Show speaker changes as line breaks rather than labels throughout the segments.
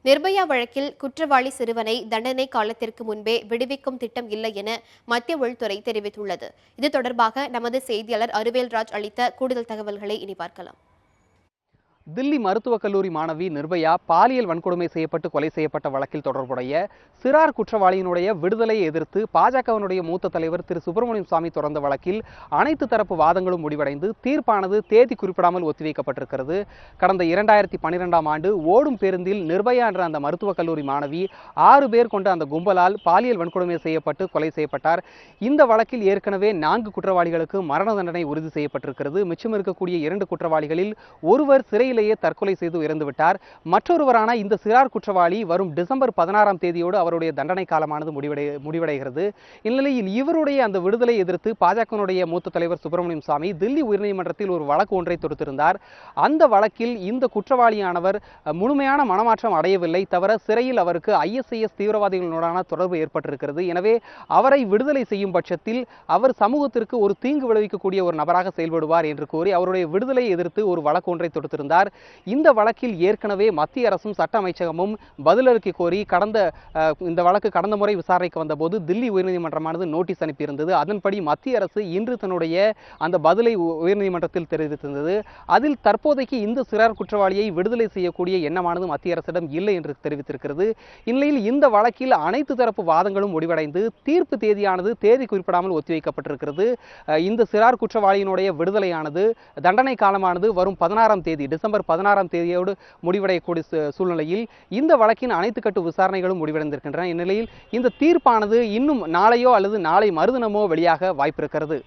நிர்பயா வழக்கில் குற்றவாளி சிறுவனை தண்டனை காலத்திற்கு முன்பே விடுவிக்கும் திட்டம் இல்லை என மத்திய உள்துறை தெரிவித்துள்ளது. இது தொடர்பாக நமது செய்தியாளர் அருவேல்ராஜ் அளித்த கூடுதல் தகவல்களை இனி பார்க்கலாம்.
தில்லி மருத்துவக் கல்லூரி மாணவி நிர்பயா பாலியல் வன்கொடுமை செய்யப்பட்டு கொலை செய்யப்பட்ட வழக்கில் தொடர்புடைய சிறார் குற்றவாளியினுடைய விடுதலையை எதிர்த்து பாஜகவினுடைய மூத்த தலைவர் திரு சுப்பிரமணியம் சுவாமி தொடர்ந்த வழக்கில் அனைத்து தரப்பு வாதங்களும் முடிவடைந்து தீர்ப்பானது தேதி குறிப்பிடாமல் ஒத்திவைக்கப்பட்டிருக்கிறது. கடந்த 2012ஆம் ஆண்டு ஓடும் பேருந்தில் நிர்பயா என்ற அந்த மருத்துவக் கல்லூரி மாணவி 6 பேர் கொண்ட அந்த கும்பலால் பாலியல் வன்கொடுமை செய்யப்பட்டு கொலை செய்யப்பட்டார். இந்த வழக்கில் ஏற்கனவே 4 குற்றவாளிகளுக்கு மரண தண்டனை உறுதி செய்யப்பட்டிருக்கிறது. மிச்சம் இருக்கக்கூடிய 2 குற்றவாளிகளில் ஒருவர் சிறையில் தற்கொலை செய்து இறந்துவிட்டார். மற்றொருவரான இந்த சிறார் குற்றவாளி வரும் டிசம்பர் 16ஆம் தேதியோடு அவருடைய தண்டனை காலமானது முடிவடைகிறது. இந்நிலையில் இவருடைய அந்த விடுதலை எதிர்த்து பாஜகவினுடைய மூத்த தலைவர் சுப்பிரமணியம் சுவாமி தில்லி உயர்நீதிமன்றத்தில் ஒரு வழக்கு ஒன்றை தொடுத்திருந்தார். அந்த வழக்கில் இந்த குற்றவாளியானவர் முழுமையான மனமாற்றம் அடையவில்லை. தவிர சிறையில் அவருக்கு ISIS தீவிரவாதிகளுடனான தொடர்பு ஏற்பட்டிருக்கிறது. எனவே அவரை விடுதலை செய்யும் பட்சத்தில் அவர் சமூகத்திற்கு ஒரு தீங்கு விளைவிக்கக்கூடிய ஒரு நபராக செயல்படுவார் என்று கூறி அவருடைய விடுதலை எதிர்த்து ஒரு வழக்கு ஒன்றை தொடுத்திருந்தார். இந்த வழக்கில் ஏற்கனவே மத்திய அரசும் சட்ட அமைச்சகமும் பதிலளிக்க கோரி இந்த வழக்கு கடந்த முறை விசாரணைக்கு வந்தபோது தில்லி உயர்நீதிமன்றமானது நோட்டீஸ் அனுப்பியிருந்தது. அதன்படி மத்திய அரசு இன்று தன்னுடைய அந்த பதிலை உயர்நீதிமன்றத்தில் தெரிவித்திருந்தது. அதில் தற்போதைக்கு இந்த சிறார் குற்றவாளியை விடுதலை செய்யக்கூடிய எண்ணமானது மத்திய அரசிடம் இல்லை என்று தெரிவித்திருக்கிறது. இந்நிலையில் இந்த வழக்கில் அனைத்து தரப்பு வாதங்களும் முடிவடைந்து தீர்ப்பு தேதியானது தேதி குறிப்பிடாமல் ஒத்திவைக்கப்பட்டிருக்கிறது. இந்த சிறார் குற்றவாளியினுடைய விடுதலையானது தண்டனை காலமானது வரும் 16ஆம் தேதி டிசம்பர் 16ஆம் தேதியோடு முடிவடையக்கூடிய சூழ்நிலையில் இந்த வழக்கின் அனைத்து கட்டு விசாரணைகளும் முடிவடைந்திருக்கின்றன. இந்நிலையில் இந்த தீர்ப்பானது இன்னும் நாளையோ அல்லது நாளை மறுதினமோ வெளியாக வாய்ப்பிருக்கிறது.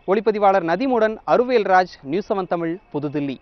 ஒளிப்பதிவாளர் நதிமுடன் அருவேல்ராஜ், நியூஸ் 7 தமிழ், புதுதில்லி.